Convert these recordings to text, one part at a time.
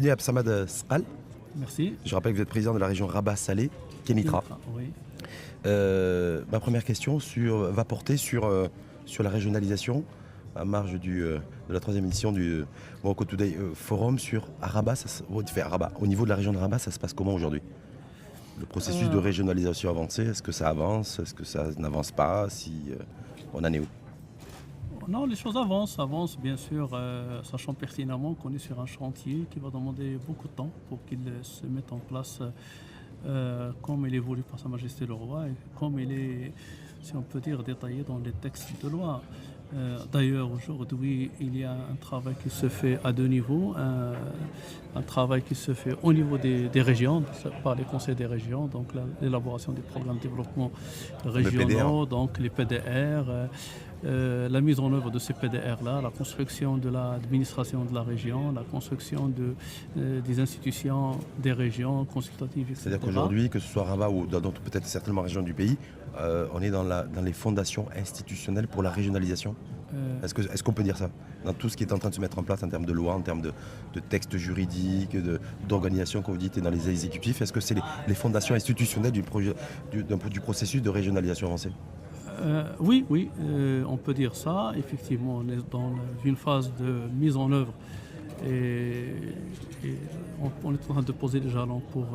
Bienvenue à Absamad Sqal. Merci. Je rappelle que vous êtes président de la région Rabat-Salé, Kénitra. Oui. Ma première question va porter sur la régionalisation à marge de la troisième édition du Morocco Today Forum sur Rabat. Rabat. Au niveau de la région de Rabat, ça se passe comment aujourd'hui? Le processus de régionalisation avancé, est-ce que ça avance? Est-ce que ça n'avance pas? On en est où? Non, les choses avancent bien sûr, sachant pertinemment qu'on est sur un chantier qui va demander beaucoup de temps pour qu'il se mette en place comme il est voulu par Sa Majesté le Roi et comme il est, si on peut dire, détaillé dans les textes de loi. D'ailleurs, aujourd'hui, il y a un travail qui se fait à deux niveaux. Un travail qui se fait au niveau des régions, par les conseils des régions, donc l'élaboration des programmes de développement régionaux, donc les PDR, la mise en œuvre de ces PDR-là, la construction de l'administration de la région, la construction des institutions des régions consultatives, etc. C'est-à-dire qu'aujourd'hui, que ce soit Rabat ou dans d'autres, peut-être certainement régions du pays, on est dans les fondations institutionnelles pour la régionalisation. Est-ce qu'on peut dire ça? Dans tout ce qui est en train de se mettre en place en termes de loi, en termes de textes juridiques, d'organisation, comme vous dites, et dans les exécutifs, est-ce que c'est les fondations institutionnelles du processus de régionalisation avancée? Oui, on peut dire ça. Effectivement, on est dans une phase de mise en œuvre et on est en train de poser les jalons pour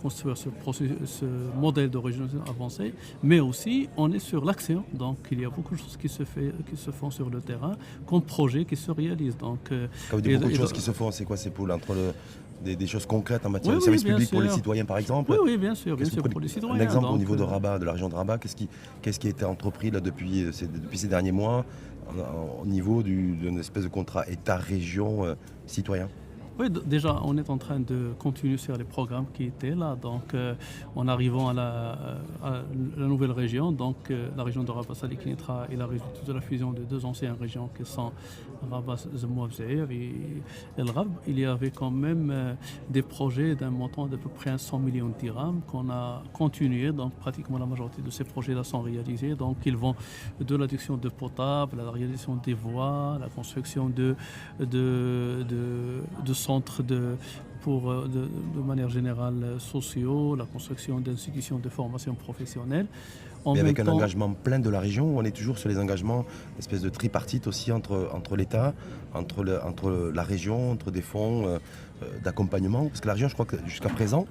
construire ce modèle de régionalisation avancée, mais aussi on est sur l'action. Donc il y a beaucoup de choses qui se font sur le terrain, comme projets qui se réalisent. Donc, quand vous dites beaucoup de choses qui se font, c'est quoi? C'est pour des choses concrètes en matière de services publics pour les citoyens, par exemple? Oui, bien sûr, pour les citoyens. Un exemple au niveau de Rabat, de la région de Rabat, qu'est-ce qui a été entrepris là, depuis ces derniers mois au niveau d'une espèce de contrat État-région citoyen? Oui, déjà, on est en train de continuer sur les programmes qui étaient là. Donc, en arrivant à la nouvelle région, donc la région de Rabat Salé Kénitra est la résultat de la fusion de deux anciennes régions qui sont Rabat Zemmour-Zaïr et El Rab. Il y avait quand même des projets d'un montant d'à peu près 100 millions de dirhams qu'on a continué. Donc, pratiquement la majorité de ces projets-là sont réalisés. Donc, ils vont de l'adduction de potable, à la réalisation des voies, la construction de centres de manière générale sociaux, la construction d'institutions de formation professionnelle. Mais avec un engagement plein de la région, on est toujours sur les engagements, une espèce de tripartite aussi entre l'État, entre la région, entre des fonds d'accompagnement. Parce que la région, je crois que jusqu'à présent,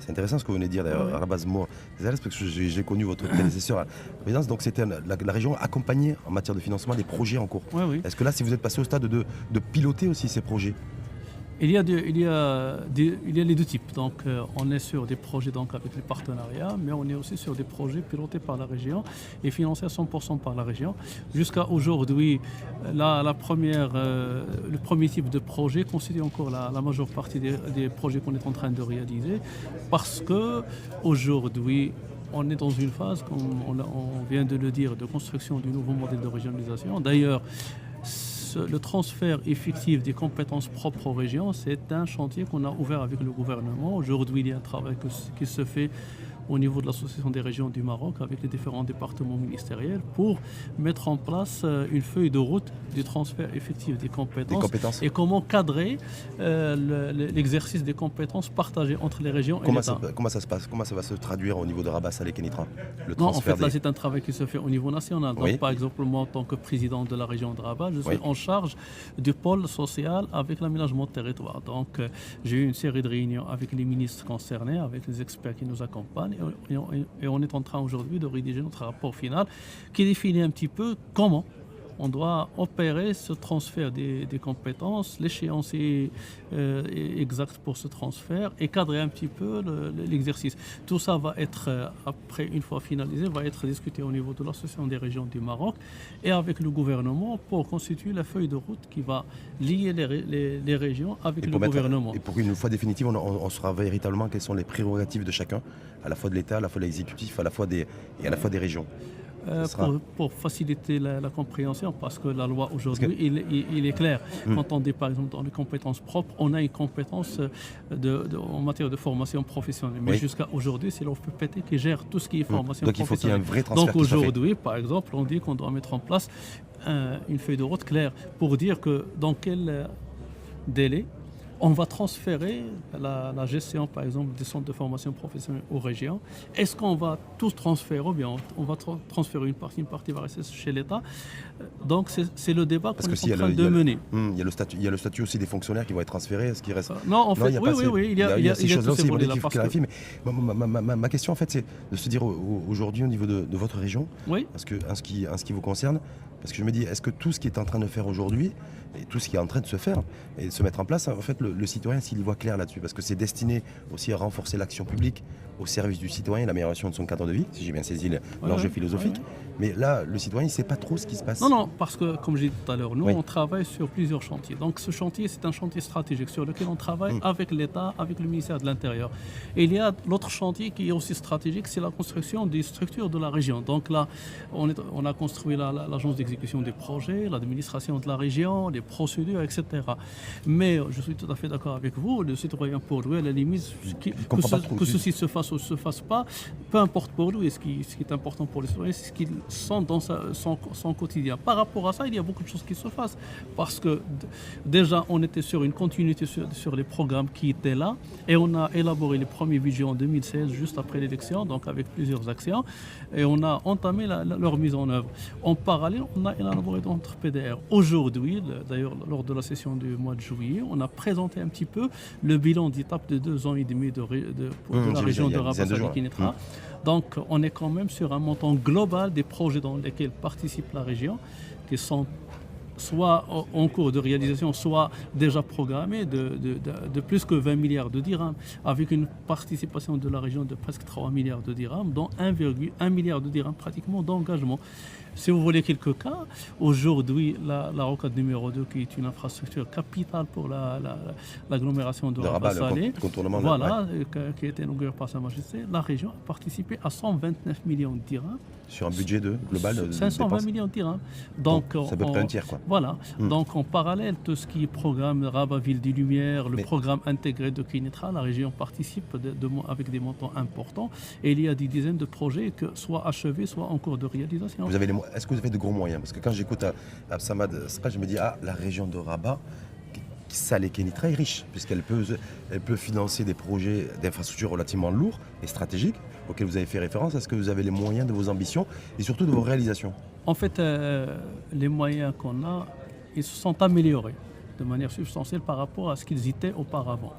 c'est intéressant ce que vous venez de dire d'ailleurs, à la base moi, parce que j'ai connu votre prédécesseur à la présidence, donc c'était la région accompagnée en matière de financement des projets en cours. Oui. Est-ce que là, si vous êtes passé au stade de piloter aussi ces projets? Il y a les deux types. Donc, on est sur des projets donc, avec les partenariats, mais on est aussi sur des projets pilotés par la région et financés à 100% par la région. Jusqu'à aujourd'hui, le premier type de projet constitue encore la majeure partie des projets qu'on est en train de réaliser parce que aujourd'hui, on est dans une phase, comme on vient de le dire, de construction du nouveau modèle de régionalisation. D'ailleurs, le transfert effectif des compétences propres aux régions, c'est un chantier qu'on a ouvert avec le gouvernement. Aujourd'hui, il y a un travail qui se fait au niveau de l'Association des régions du Maroc avec les différents départements ministériels pour mettre en place une feuille de route du transfert effectif des compétences. Et comment cadrer l'exercice des compétences partagées entre les régions et l'État. Comment ça se passe? Comment ça va se traduire au niveau de Rabat Salé Kénitra? Non, en fait, là, c'est un travail qui se fait au niveau national. Donc, par exemple, moi, en tant que président de la région de Rabat, je suis en charge du pôle social avec l'aménagement de territoire. Donc, j'ai eu une série de réunions avec les ministres concernés, avec les experts qui nous accompagnent. Et on est en train aujourd'hui de rédiger notre rapport final qui définit un petit peu comment on doit opérer ce transfert des compétences, l'échéancier exact pour ce transfert et cadrer un petit peu l'exercice. Tout ça va être, après, une fois finalisé, va être discuté au niveau de l'Association des régions du Maroc et avec le gouvernement pour constituer la feuille de route qui va lier les régions avec le gouvernement. Et pour une fois définitive, on saura véritablement quelles sont les prérogatives de chacun, à la fois de l'État, à la fois de l'exécutif, à la fois des régions. Pour faciliter la compréhension, parce que la loi aujourd'hui, il est clair. Quand on dit par exemple dans les compétences propres, on a une compétence en matière de formation professionnelle. Mais jusqu'à aujourd'hui, c'est l'OFPPT qui gère tout ce qui est formation professionnelle. Donc il faut qu'il y ait un vrai transfert. Donc aujourd'hui, par exemple, on dit qu'on doit mettre en place une feuille de route claire pour dire que dans quel délai On va transférer la gestion, par exemple, des centres de formation professionnelle aux régions. Est-ce qu'on va tous transférer ou bien on va transférer une partie va rester chez l'État. Donc c'est le débat qu'on est en train de mener. Il y a le statut aussi des fonctionnaires qui vont être transférés. Est-ce qu'il reste... Non, en fait, oui, il y a ces choses-là aussi que... Mais ma question, en fait, c'est de se dire aujourd'hui, au niveau de votre région, oui. parce que, en ce qui vous concerne, parce que je me dis, est-ce que tout ce qui est en train de faire aujourd'hui, et tout ce qui est en train de se faire et de se mettre en place, en fait, le citoyen, s'il y voit clair là-dessus, parce que c'est destiné aussi à renforcer l'action publique au service du citoyen, l'amélioration de son cadre de vie, si j'ai bien saisi l'enjeu philosophique. Mais là, le citoyen, il ne sait pas trop ce qui se passe. Non, parce que, comme j'ai dit tout à l'heure, nous, on travaille sur plusieurs chantiers. Donc, ce chantier, c'est un chantier stratégique sur lequel on travaille avec l'État, avec le ministère de l'Intérieur. Et il y a l'autre chantier qui est aussi stratégique, c'est la construction des structures de la région. Donc là, on a construit l'agence d'exécution des projets, l'administration de la région, les procédures, etc. Mais je suis tout à fait d'accord avec vous, le citoyen, pour lui, à la limite, que ceci se fasse ou ne se fasse pas, peu importe pour lui. Ce qui est important pour les citoyens, c'est ce qu'ils sont dans son quotidien. Par rapport à ça, il y a beaucoup de choses qui se passent. Parce que déjà, on était sur une continuité sur les programmes qui étaient là. Et on a élaboré les premiers budgets en 2016, juste après l'élection, donc avec plusieurs actions. Et on a entamé leur mise en œuvre. En parallèle, on a élaboré d'autres PDR. Aujourd'hui, d'ailleurs, lors de la session du mois de juillet, on a présenté un petit peu le bilan d'étape de 2 ans et demi pour la région de Rabat-Salé-Kénétra. Donc, on est quand même sur un montant global des projets dans lesquels participe la région, qui sont soit en cours de réalisation, soit déjà programmés de plus que 20 milliards de dirhams, avec une participation de la région de presque 3 milliards de dirhams, dont 1,1 milliard de dirhams pratiquement d'engagement. Si vous voulez quelques cas, aujourd'hui, la rocade numéro 2, qui est une infrastructure capitale pour l'agglomération de Rabat-Salé, voilà, qui a été inaugurée par Sa Majesté, la région a participé à 129 millions de dirhams. Sur un budget global de 520 millions de dirhams. Donc, c'est à peu près un tiers, quoi. Voilà. Donc, en parallèle, tout ce qui est programme Rabat Ville des Lumières, le programme intégré de Kénétra, la région participe avec des montants importants. Et il y a des dizaines de projets, soit achevés, soit en cours de réalisation. Est-ce que vous avez de gros moyens? Parce que quand j'écoute Absamad, je me dis, la région de Rabat, Salé-Kénétra est riche, puisqu'elle peut financer des projets d'infrastructures relativement lourds et stratégiques auxquels vous avez fait référence. Est-ce que vous avez les moyens de vos ambitions et surtout de vos réalisations? En fait, les moyens qu'on a, ils se sont améliorés de manière substantielle par rapport à ce qu'ils étaient auparavant.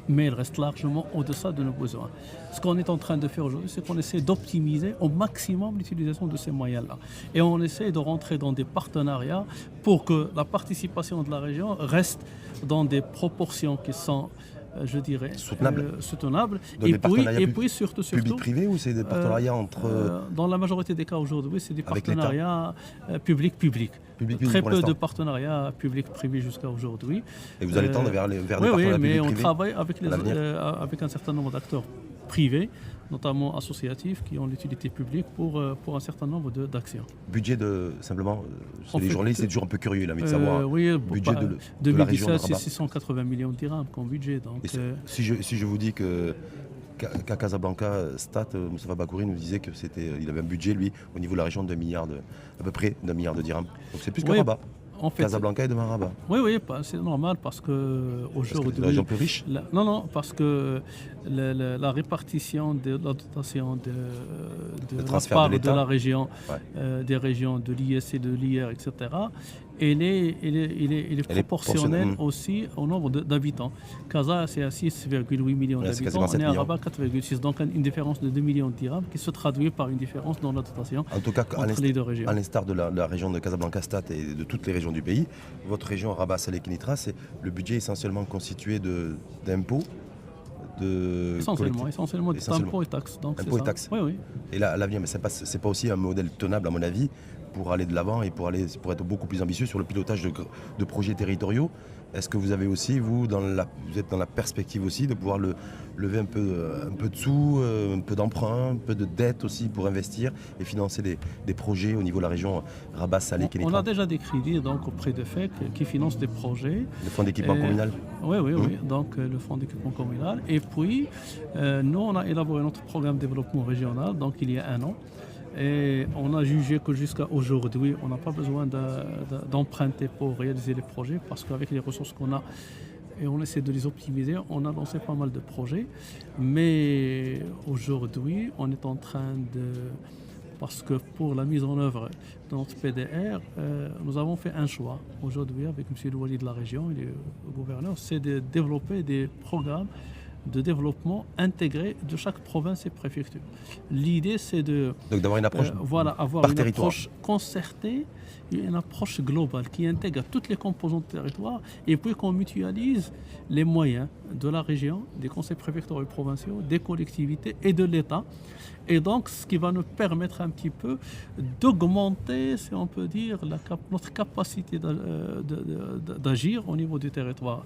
Mais ils restent largement au-delà de nos besoins. Ce qu'on est en train de faire aujourd'hui, c'est qu'on essaie d'optimiser au maximum l'utilisation de ces moyens-là. Et on essaie de rentrer dans des partenariats pour que la participation de la région reste dans des proportions qui sont, je dirais, soutenables. Et puis surtout public-privé, ou c'est des partenariats entre... dans la majorité des cas aujourd'hui, c'est des partenariats public-public. Très peu de partenariats public-privé jusqu'à aujourd'hui. Et vous allez tendre vers des partenariats public-privé? Oui, mais on travaille avec un certain nombre d'acteurs privés, notamment associatifs, qui ont l'utilité publique pour un certain nombre d'actions. Budget simplement, les journalistes, c'est toujours un peu curieux, là, de savoir. Oui, budget de la région de Rabat. C'est 680 millions de dirhams comme budget. Donc, si je vous dis qu'à Casablanca, Moustapha Bakouri nous disait qu'il avait un budget, lui, au niveau de la région, à peu près d'un milliard de dirhams. Donc c'est plus que Rabat. En fait, Casablanca est devant Rabat. Oui, c'est normal parce que aujourd'hui. C'est la région plus riche. Non, parce que la répartition de la dotation de la part de la région, des régions de l'IS et de l'IR, etc., elle est proportionnelle aussi au nombre d'habitants. Casa, c'est à 6,8 millions d'habitants, on est à Rabat 4,6. Donc une différence de 2 millions de dirhams qui se traduit par une différence dans la dotation entre les deux régions. À l'instar de la région de Casablanca-Stat et de toutes les régions du pays, votre région Rabat-Salé-Kénétra, c'est le budget essentiellement constitué d'impôts. Essentiellement d'impôts et taxes. Impôts et taxes. Oui. Et là, à l'avenir, mais c'est pas aussi un modèle tenable, à mon avis, pour aller de l'avant et pour être beaucoup plus ambitieux sur le pilotage de projets territoriaux. Est-ce que vous avez aussi, vous êtes dans la perspective aussi de pouvoir lever un peu de sous, un peu d'emprunt, un peu de dette aussi pour investir et financer des projets au niveau de la région Rabat-Salé-Kénétra? On a déjà des crédits auprès de FEC qui financent des projets. Le fonds d'équipement communal? Oui. Donc le fonds d'équipement communal. Et puis, nous, on a élaboré notre programme de développement régional, donc il y a 1 an. Et on a jugé que jusqu'à aujourd'hui, on n'a pas besoin d'emprunter pour réaliser les projets parce qu'avec les ressources qu'on a et on essaie de les optimiser. On a lancé pas mal de projets, mais aujourd'hui, on est en train de... Parce que pour la mise en œuvre de notre PDR, nous avons fait un choix aujourd'hui avec M. Louali de la région et le gouverneur, c'est de développer des programmes de développement intégrés de chaque province et préfecture. L'idée, c'est de Donc d'avoir une approche avoir par une territoire. approche concertée, une approche globale qui intègre toutes les composantes du territoire et puis qu'on mutualise les moyens de la région, des conseils préfectoraux et provinciaux, des collectivités et de l'État. Et donc, ce qui va nous permettre un petit peu d'augmenter, si on peut dire, notre capacité d'agir au niveau du territoire,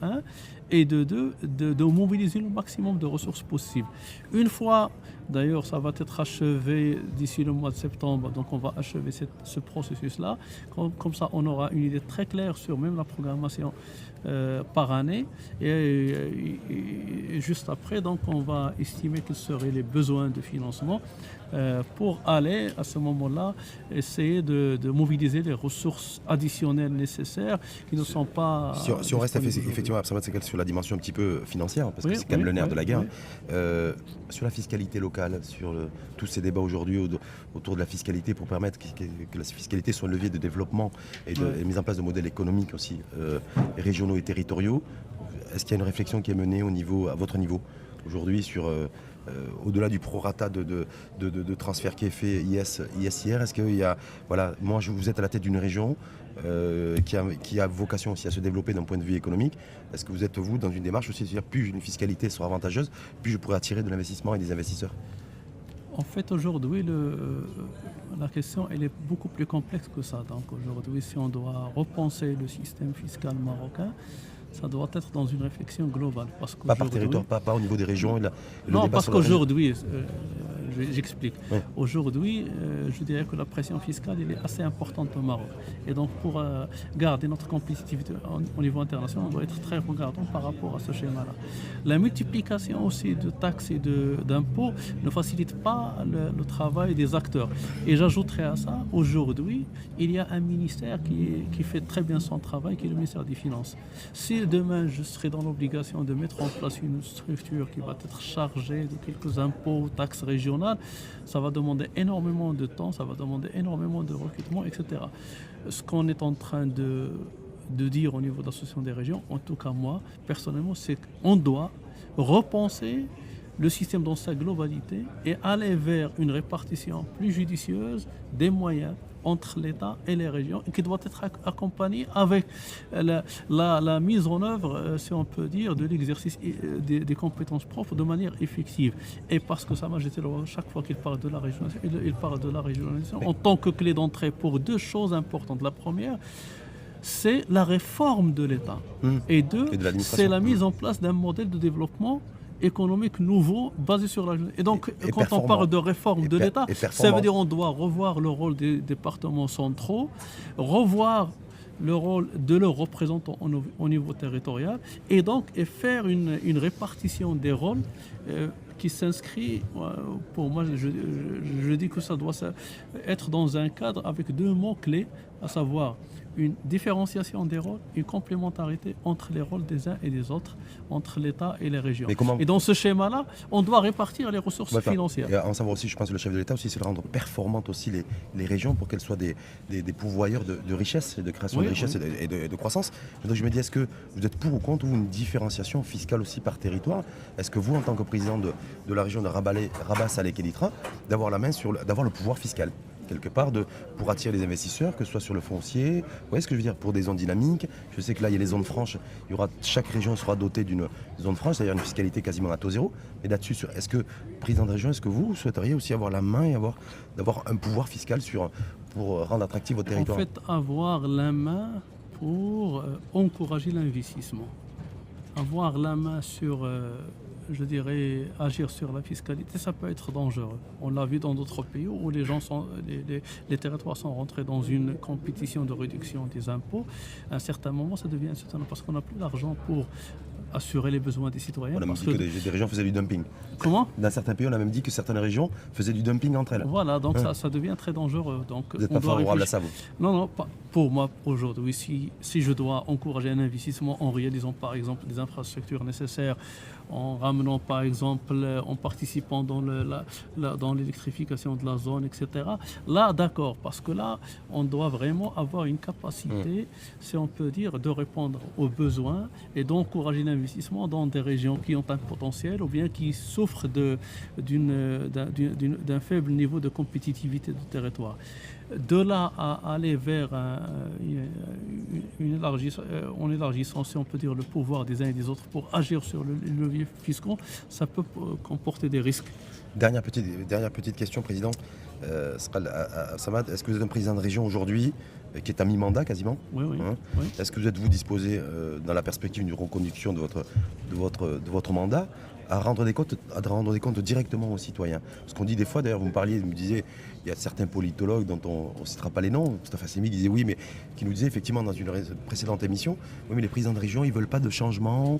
et de mobiliser le maximum de ressources possibles. Une fois, d'ailleurs, ça va être achevé d'ici le mois de septembre, donc on va achever ce processus-là. Comme ça, on aura une idée très claire sur même la programmation par année. Et juste après, donc, on va estimer quels seraient les besoins de financement pour aller, à ce moment-là, essayer de mobiliser les ressources additionnelles nécessaires qui ne sont pas... Si on reste effectivement sur la dimension un petit peu financière, parce que c'est quand même le nerf de la guerre, sur la fiscalité locale, sur tous ces débats aujourd'hui autour de la fiscalité pour permettre que la fiscalité soit un levier de développement et de mise en place de modèles économiques aussi régionaux et territoriaux, est-ce qu'il y a une réflexion qui est menée à votre niveau aujourd'hui sur... au-delà du prorata de transfert qui est fait IS-IR, est-ce qu'il y a... Voilà, vous êtes à la tête d'une région qui a vocation aussi à se développer d'un point de vue économique. Est-ce que vous êtes, vous, dans une démarche aussi de dire plus une fiscalité sera avantageuse, plus je pourrai attirer de l'investissement et des investisseurs? En fait, aujourd'hui, la question elle est beaucoup plus complexe que ça. Donc aujourd'hui, si on doit repenser le système fiscal marocain, ça doit être dans une réflexion globale. Pas par territoire, pas au niveau des régions. Non, parce qu'aujourd'hui, j'explique. Oui. Aujourd'hui, je dirais que la pression fiscale elle est assez importante au Maroc. Et donc, pour garder notre compétitivité au niveau international, on doit être très regardant par rapport à ce schéma-là. La multiplication aussi de taxes et d'impôts ne facilite pas le travail des acteurs. Et j'ajouterais à ça, aujourd'hui, il y a un ministère qui fait très bien son travail, qui est le ministère des Finances. Si demain, je serai dans l'obligation de mettre en place une structure qui va être chargée de quelques impôts, taxes régionales, ça va demander énormément de temps, ça va demander énormément de recrutement, etc. Ce qu'on est en train de dire au niveau de l'association des régions, en tout cas moi, personnellement, c'est qu'on doit repenser le système dans sa globalité et aller vers une répartition plus judicieuse des moyens entre l'État et les régions, qui doit être accompagnée avec la mise en œuvre, si on peut dire, de l'exercice des compétences propres de manière effective. Et parce que ça m'a jeté le chaque fois qu'il parle de la régionalisation, il parle de la régionalisation en tant que clé d'entrée pour deux choses importantes. La première, c'est la réforme de l'État. Et deux, c'est la mise en place d'un modèle de développement économique nouveau basé sur la... Et donc, quand on parle de réforme de l'État, ça veut dire qu'on doit revoir le rôle des départements centraux, revoir le rôle de leurs représentants au niveau territorial, et donc faire une répartition des rôles qui s'inscrit, pour moi, je dis que ça doit être dans un cadre avec deux mots-clés, à savoir une différenciation des rôles, une complémentarité entre les rôles des uns et des autres, entre l'État et les régions. Et dans ce schéma-là, on doit répartir les ressources financières. Et en savoir aussi, je pense que le chef de l'État aussi, c'est de rendre performantes aussi les régions pour qu'elles soient des pourvoyeurs de richesse, de création de richesse et de croissance. Donc je me dis, est-ce que vous êtes pour ou contre une différenciation fiscale aussi par territoire? Est-ce que vous, en tant que président de la région de Rabat, Salé, Kénitra, d'avoir la main d'avoir le pouvoir fiscal quelque part pour attirer les investisseurs, que ce soit sur le foncier, vous voyez ce que je veux dire, pour des zones dynamiques. Je sais que là il y a les zones franches, chaque région sera dotée d'une zone franche, c'est-à-dire une fiscalité quasiment à taux zéro. Mais là-dessus, est-ce que, président de région, est-ce que vous souhaiteriez aussi avoir la main et d'avoir un pouvoir fiscal pour rendre attractif votre territoire? En fait, avoir la main pour encourager l'investissement. Avoir la main sur... je dirais, agir sur la fiscalité, ça peut être dangereux. On l'a vu dans d'autres pays où les territoires sont rentrés dans une compétition de réduction des impôts. À un certain moment, ça devient insoutenable parce qu'on n'a plus l'argent pour assurer les besoins des citoyens. On a même dit que des régions faisaient du dumping. Comment? Dans certains pays, on a même dit que certaines régions faisaient du dumping entre elles. Voilà, donc ça devient très dangereux. Donc, Vous n'êtes pas favorable à ça, vous? Non, pas pour moi aujourd'hui. Si je dois encourager un investissement en réalisant par exemple des infrastructures nécessaires, en ramenant par exemple, en participant dans l'électrification de la zone, etc. Là, d'accord, parce que là, on doit vraiment avoir une capacité, si on peut dire, de répondre aux besoins et d'encourager l'investissement dans des régions qui ont un potentiel ou bien qui souffrent d'un faible niveau de compétitivité du territoire. De là à aller vers en élargissant, si on peut dire, le pouvoir des uns et des autres pour agir sur les leviers fiscaux, ça peut comporter des risques. Dernière petite question, Président. Samad, est-ce que vous êtes un président de région aujourd'hui qui est à mi-mandat quasiment? Oui. Oui. Est-ce que vous êtes disposé, dans la perspective d'une reconduction de votre mandat, à rendre des comptes directement aux citoyens? Parce qu'on dit des fois, d'ailleurs, vous me disiez, il y a certains politologues dont on ne citera pas les noms, Mustafa Assemi disait oui, mais qui nous disait effectivement dans une précédente émission, oui, mais les présidents de région, ils ne veulent pas de changement,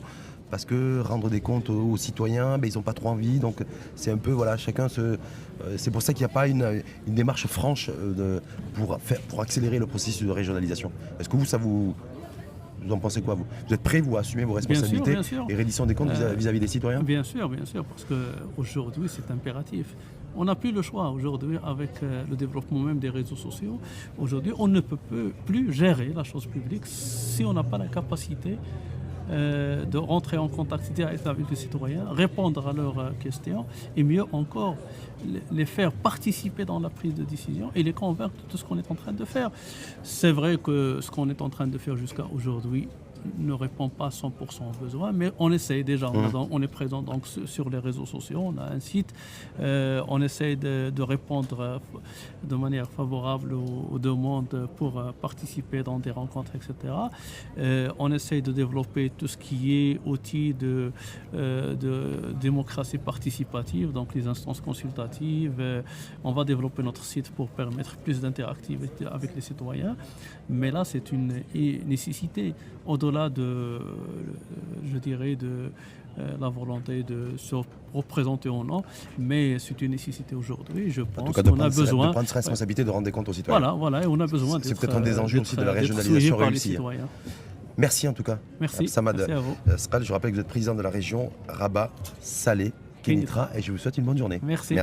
parce que rendre des comptes aux citoyens, ils n'ont pas trop envie, donc c'est un peu, voilà, chacun c'est pour ça qu'il n'y a pas une démarche franche pour accélérer le processus de régionalisation. Est-ce que vous en pensez quoi, vous êtes prêt, vous, à assumer vos responsabilités bien sûr. et reddition des comptes vis-à-vis des citoyens? Bien sûr, parce qu'aujourd'hui, c'est impératif. On n'a plus le choix aujourd'hui avec le développement même des réseaux sociaux. Aujourd'hui, on ne peut plus gérer la chose publique si on n'a pas la capacité de rentrer en contact direct avec les citoyens, répondre à leurs questions et mieux encore, les faire participer dans la prise de décision et les convaincre de tout ce qu'on est en train de faire. C'est vrai que ce qu'on est en train de faire jusqu'à aujourd'hui ne répond pas à 100% aux besoins, mais on essaye déjà. On est présent donc sur les réseaux sociaux, on a un site, on essaye de répondre de manière favorable aux demandes pour participer dans des rencontres, etc. On essaye de développer tout ce qui est outils de démocratie participative, donc les instances consultatives. On va développer notre site pour permettre plus d'interactivité avec les citoyens, mais là c'est une nécessité au-delà de la volonté de se représenter ou non, mais c'est une nécessité aujourd'hui. Je pense qu'on a besoin de prendre sa responsabilité, de rendre des comptes aux citoyens. Voilà, et on a besoin c'est peut-être un des enjeux aussi de la régionalisation réussie. Merci en tout cas. Merci. Samad Merci à vous. Sral, je rappelle que vous êtes président de la région Rabat, Salé, Kénitra, et je vous souhaite une bonne journée. Merci.